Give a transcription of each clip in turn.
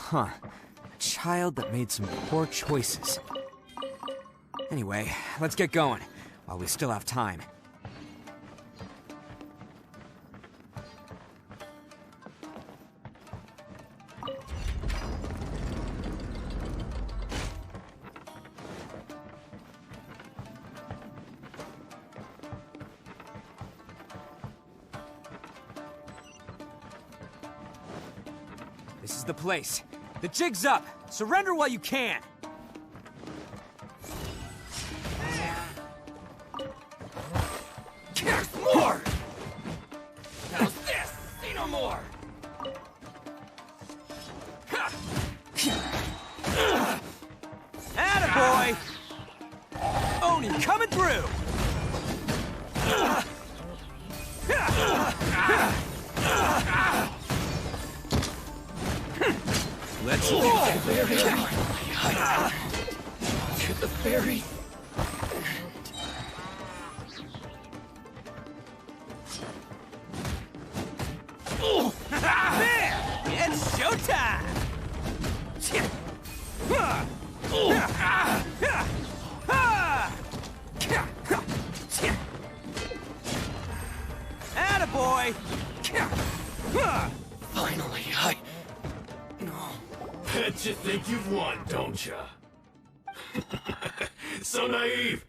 Huh. A child that made some poor choices. Anyway, let's get going, while we still have time. This is the place. The jig's up! Surrender while you can! There's more! How's this? See no more! Attaboy! Oni coming through! Let's go! To the ferry. Man, it's showtime! Attaboy! Finally, Bet you think you've won, don't ya? So naive.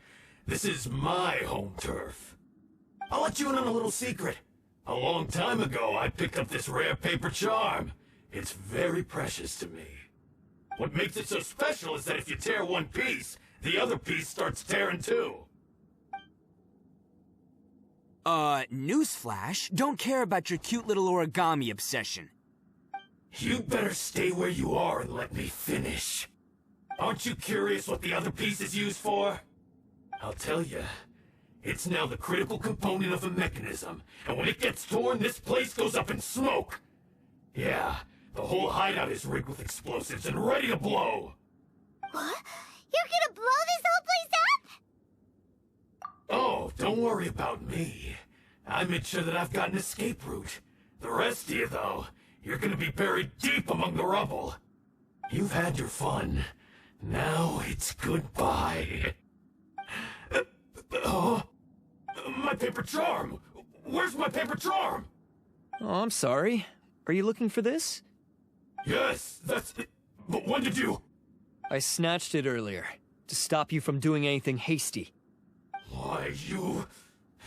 This is my home turf. I'll let you in on a little secret. A long time ago, I picked up this rare paper charm. It's very precious to me. What makes it so special is that if you tear one piece, the other piece starts tearing too. Newsflash, don't care about your cute little origami obsession. You'd better stay where you are and let me finish. Aren't you curious what the other piece is used for? I'll tell you. It's now the critical component of a mechanism, and when it gets torn, this place goes up in smoke. Yeah, the whole hideout is rigged with explosives and ready to blow. What? You're gonna blow this whole place up? Oh, don't worry about me. I made sure that I've got an escape route. The rest of you, though, you're gonna be buried deep among the rubble. You've had your fun. Now it's goodbye. My paper charm! Where's my paper charm? Oh, I'm sorry. Are you looking for this? Yes, that's it. But when did you... I snatched it earlier, to stop you from doing anything hasty. Why, you...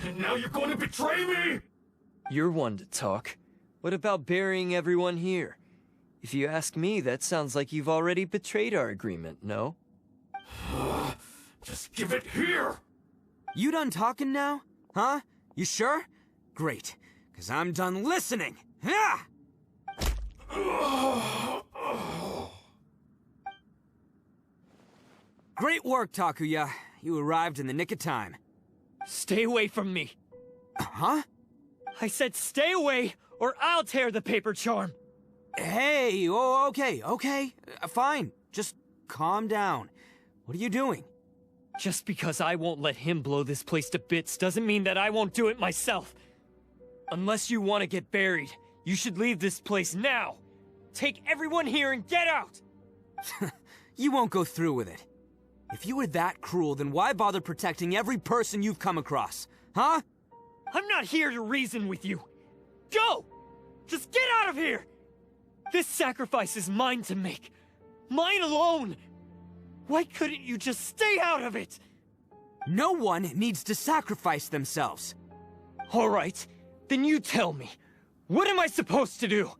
And now you're going to betray me? You're one to talk. What about burying everyone here? If you ask me, that sounds like you've already betrayed our agreement, no? Just give it here! You done talking now? Huh? You sure? Great, because I'm done listening! Ha! Great work, Takuya. You arrived in the nick of time. Stay away from me! Huh? I said stay away, or I'll tear the paper charm! Hey, oh, okay. Fine. Just calm down. What are you doing? Just because I won't let him blow this place to bits doesn't mean that I won't do it myself. Unless you want to get buried, you should leave this place now. Take everyone here and get out! You won't go through with it. If you were that cruel, then why bother protecting every person you've come across? Huh? I'm not here to reason with you. Go! Just get out of here! This sacrifice is mine to make. Mine alone! Why couldn't you just stay out of it? No one needs to sacrifice themselves. Alright, then you tell me. What am I supposed to do?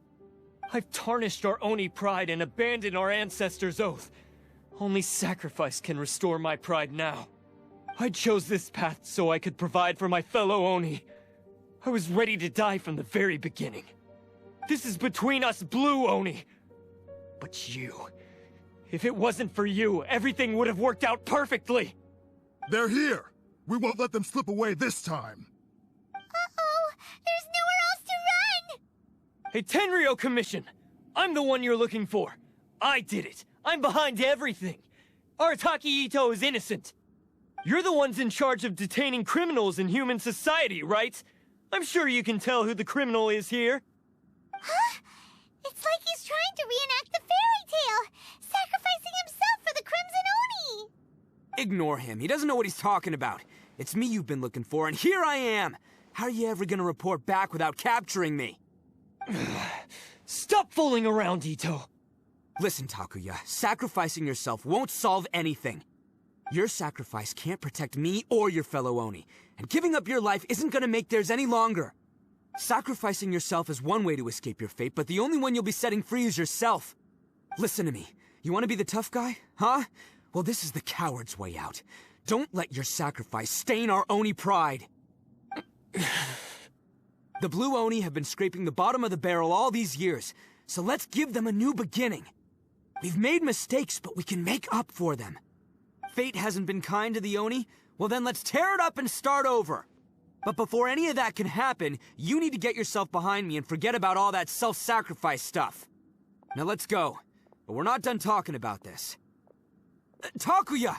I've tarnished our Oni pride and abandoned our ancestors' oath. Only sacrifice can restore my pride now. I chose this path so I could provide for my fellow Oni. I was ready to die from the very beginning. This is between us blue Oni. But you... If it wasn't for you, everything would have worked out perfectly! They're here! We won't let them slip away this time! Uh-oh! There's nowhere else to run! Hey, Tenryo Commission! I'm the one you're looking for! I did it! I'm behind everything! Arataki Itto is innocent! You're the ones in charge of detaining criminals in human society, right? I'm sure you can tell who the criminal is here. Huh? It's like he's trying to reenact the fairy Ignore him. He doesn't know what he's talking about. It's me you've been looking for, and here I am! How are you ever gonna report back without capturing me? Stop fooling around, Itto! Listen, Takuya, sacrificing yourself won't solve anything. Your sacrifice can't protect me or your fellow Oni, and giving up your life isn't gonna make theirs any longer. Sacrificing yourself is one way to escape your fate, but the only one you'll be setting free is yourself. Listen to me. You want to be the tough guy? Huh? Well, this is the coward's way out. Don't let your sacrifice stain our Oni pride. The Blue Oni have been scraping the bottom of the barrel all these years, so let's give them a new beginning. We've made mistakes, but we can make up for them. Fate hasn't been kind to the Oni? Well then let's tear it up and start over. But before any of that can happen, you need to get yourself behind me and forget about all that self-sacrifice stuff. Now let's go. But we're not done talking about this. Takuya!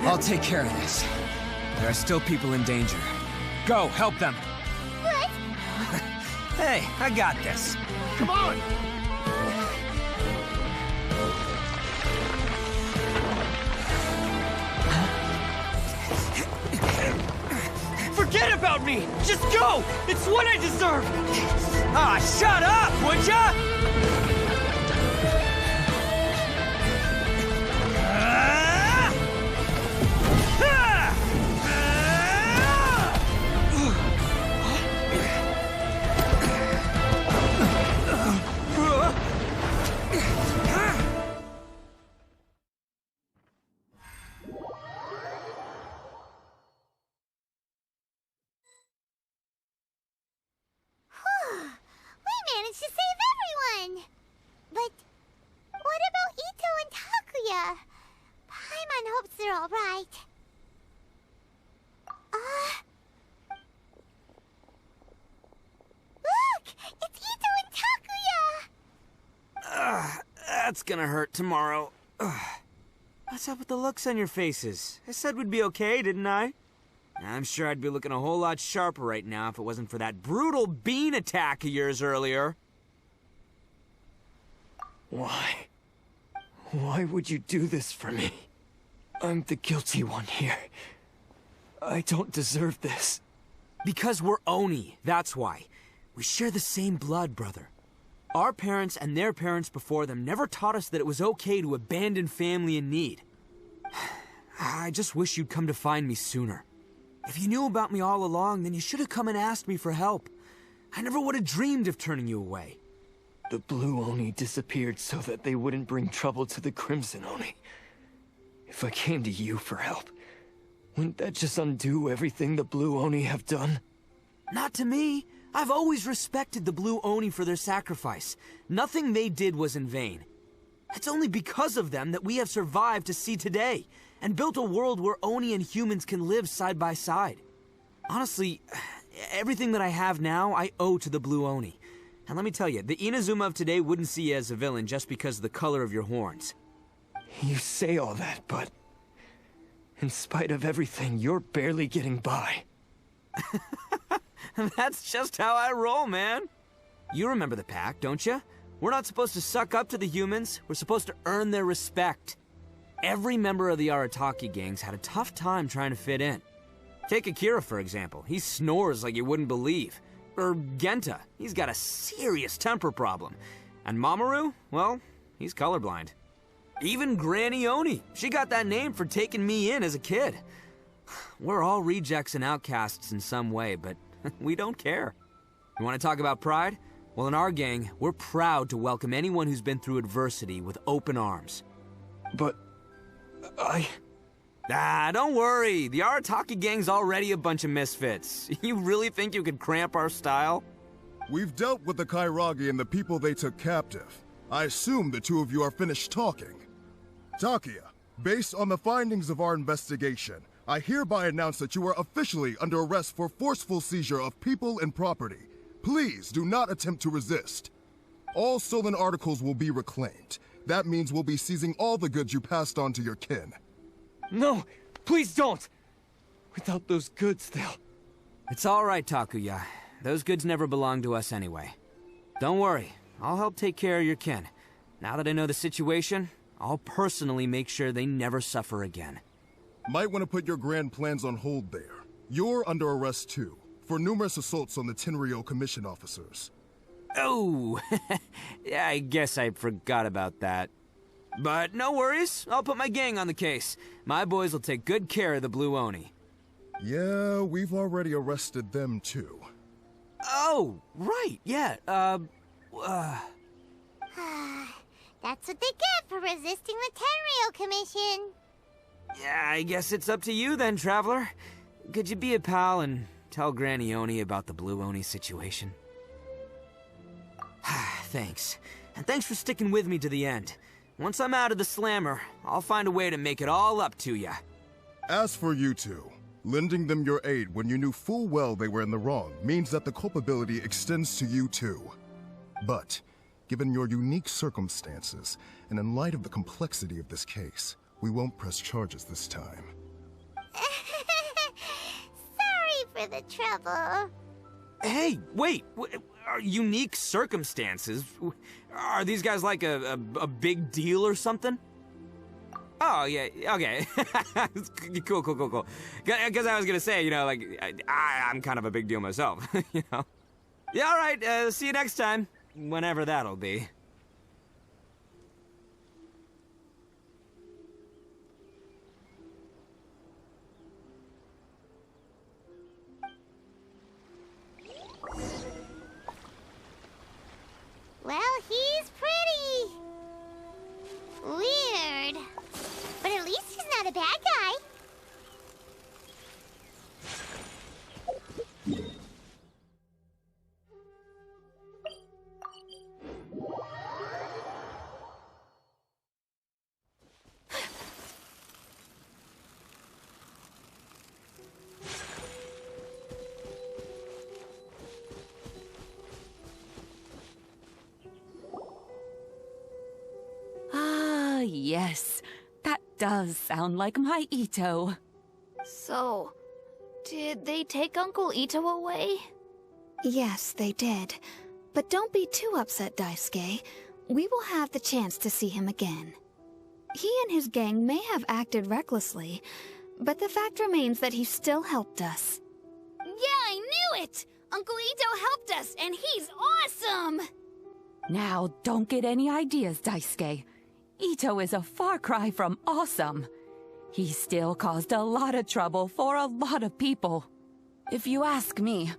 I'll take care of this. There are still people in danger. Go, help them. What? Hey, I got this. Come on! Forget about me! Just go! It's what I deserve! Ah, shut up, would ya? We managed to save everyone! But what about Itto and Takuya? Paimon hopes they're alright. Look! It's Itto and Takuya! That's gonna hurt tomorrow. What's up with the looks on your faces? I said we'd be okay, didn't I? I'm sure I'd be looking a whole lot sharper right now if it wasn't for that brutal bean attack of yours earlier. Why? Why would you do this for me? I'm the guilty one here. I don't deserve this. Because we're Oni, that's why. We share the same blood, brother. Our parents and their parents before them never taught us that it was okay to abandon family in need. I just wish you'd come to find me sooner. If you knew about me all along, then you should have come and asked me for help. I never would have dreamed of turning you away. The Blue Oni disappeared so that they wouldn't bring trouble to the Crimson Oni. If I came to you for help, wouldn't that just undo everything the Blue Oni have done? Not to me. I've always respected the Blue Oni for their sacrifice. Nothing they did was in vain. It's only because of them that we have survived to see today, and built a world where Oni and humans can live side by side. Honestly, everything that I have now, I owe to the Blue Oni. And let me tell you, the Inazuma of today wouldn't see you as a villain just because of the color of your horns. You say all that, but in spite of everything, you're barely getting by. That's just how I roll, man. You remember the pact, don't you? We're not supposed to suck up to the humans. We're supposed to earn their respect. Every member of the Arataki gangs had a tough time trying to fit in. Take Akira, for example. He snores like you wouldn't believe. Or Genta. He's got a serious temper problem. And Mamoru? Well, he's colorblind. Even Granny Oni. She got that name for taking me in as a kid. We're all rejects and outcasts in some way, but we don't care. You want to talk about pride? Well, in our gang, we're proud to welcome anyone who's been through adversity with open arms. But Don't worry. The Arataki gang's already a bunch of misfits. You really think you could cramp our style? We've dealt with the Kairagi and the people they took captive. I assume the two of you are finished talking. Takuya, based on the findings of our investigation, I hereby announce that you are officially under arrest for forceful seizure of people and property. Please do not attempt to resist. All stolen articles will be reclaimed. That means we'll be seizing all the goods you passed on to your kin. No, please don't! Without those goods, they'll... It's all right, Takuya. Those goods never belonged to us anyway. Don't worry, I'll help take care of your kin. Now that I know the situation, I'll personally make sure they never suffer again. Might want to put your grand plans on hold there. You're under arrest too, for numerous assaults on the Tenryou Commission officers. Oh, yeah, I guess I forgot about that. But no worries, I'll put my gang on the case. My boys will take good care of the Blue Oni. Yeah, we've already arrested them too. Oh, right, yeah, That's what they get for resisting the Tenryou Commission. Yeah, I guess it's up to you then, Traveler. Could you be a pal and tell Granny Oni about the Blue Oni situation? Thanks. And thanks for sticking with me to the end. Once I'm out of the slammer, I'll find a way to make it all up to ya. As for you two, lending them your aid when you knew full well they were in the wrong means that the culpability extends to you too. But, given your unique circumstances, and in light of the complexity of this case, we won't press charges this time. Sorry for the trouble. Hey, wait! Unique circumstances? Are these guys like a big deal or something? Oh, yeah, okay. Cool. Because I was gonna say, you know, like, I'm kind of a big deal myself, you know? Yeah, all right, see you next time. Whenever that'll be. Well, he's pretty. Weird. But at least he's not a bad guy. Yes, that does sound like my Itto. So, did they take Uncle Itto away? Yes, they did. But don't be too upset, Daisuke. We will have the chance to see him again. He and his gang may have acted recklessly, but the fact remains that he still helped us. Yeah, I knew it! Uncle Itto helped us, and he's awesome! Now, don't get any ideas, Daisuke. Itto is a far cry from awesome. He still caused a lot of trouble for a lot of people. If you ask me,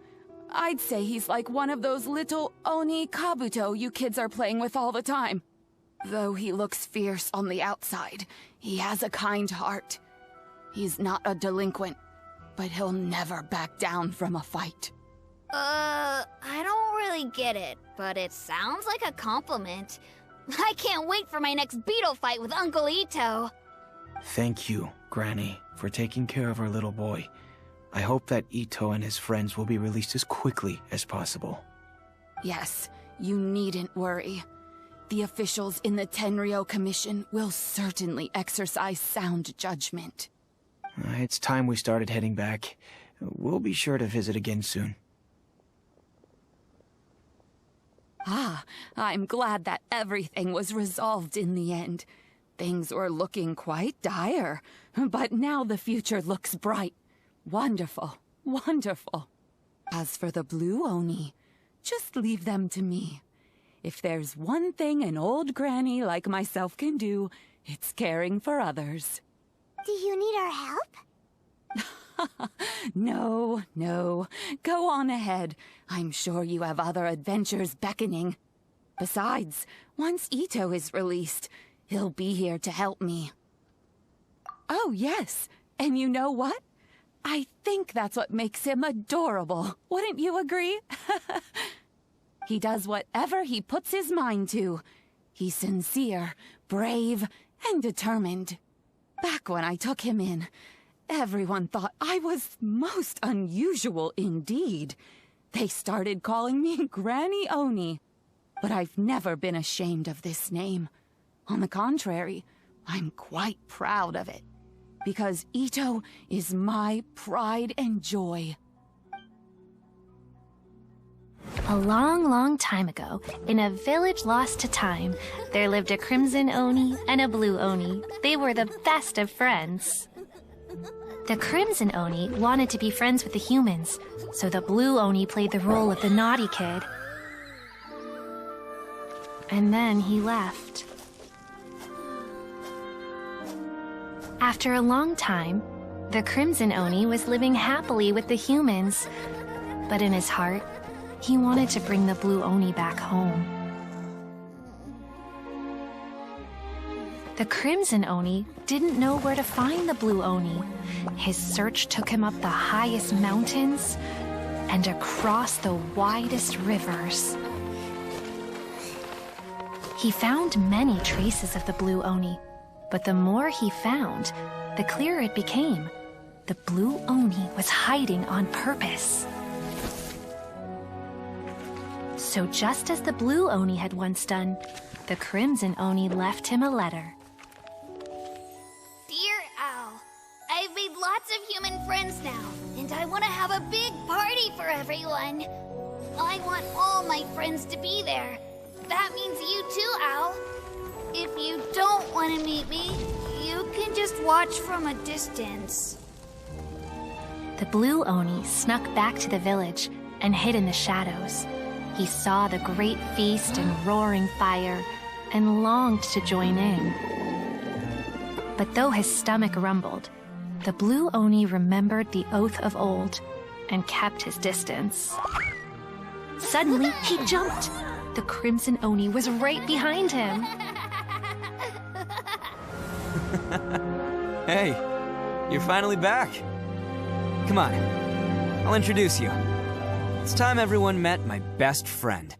I'd say he's like one of those little Oni Kabuto you kids are playing with all the time. Though he looks fierce on the outside, he has a kind heart. He's not a delinquent, but he'll never back down from a fight. I don't really get it, but it sounds like a compliment. I can't wait for my next beetle fight with Uncle Itto. Thank you, Granny, for taking care of our little boy. I hope that Itto and his friends will be released as quickly as possible. Yes, you needn't worry. The officials in the Tenryou Commission will certainly exercise sound judgment. It's time we started heading back. We'll be sure to visit again soon. Ah, I'm glad that everything was resolved in the end. Things were looking quite dire, but now the future looks bright. Wonderful, wonderful. As for the Blue Oni, just leave them to me. If there's one thing an old granny like myself can do, it's caring for others. Do you need our help? No. Go on ahead. I'm sure you have other adventures beckoning. Besides, once Itto is released, he'll be here to help me. Oh, yes. And you know what? I think that's what makes him adorable. Wouldn't you agree? He does whatever he puts his mind to. He's sincere, brave, and determined. Back when I took him in, everyone thought I was most unusual indeed. They started calling me Granny Oni. But I've never been ashamed of this name. On the contrary, I'm quite proud of it. Because Itto is my pride and joy. A long, long time ago, in a village lost to time, there lived a crimson Oni and a blue Oni. They were the best of friends. The crimson Oni wanted to be friends with the humans, so the blue Oni played the role of the naughty kid. And then he left. After a long time, the crimson Oni was living happily with the humans, but in his heart, he wanted to bring the blue Oni back home. The crimson Oni didn't know where to find the blue Oni. His search took him up the highest mountains and across the widest rivers. He found many traces of the blue Oni, but the more he found, the clearer it became. The blue Oni was hiding on purpose. So just as the blue Oni had once done, the crimson Oni left him a letter. Dear Owl, I've made lots of human friends now, and I want to have a big party for everyone. I want all my friends to be there. That means you too, Owl. If you don't want to meet me, you can just watch from a distance. The blue Oni snuck back to the village and hid in the shadows. He saw the great feast and roaring fire and longed to join in. But though his stomach rumbled, the blue Oni remembered the oath of old and kept his distance. Suddenly, he jumped. The crimson Oni was right behind him. Hey, you're finally back. Come on, I'll introduce you. It's time everyone met my best friend.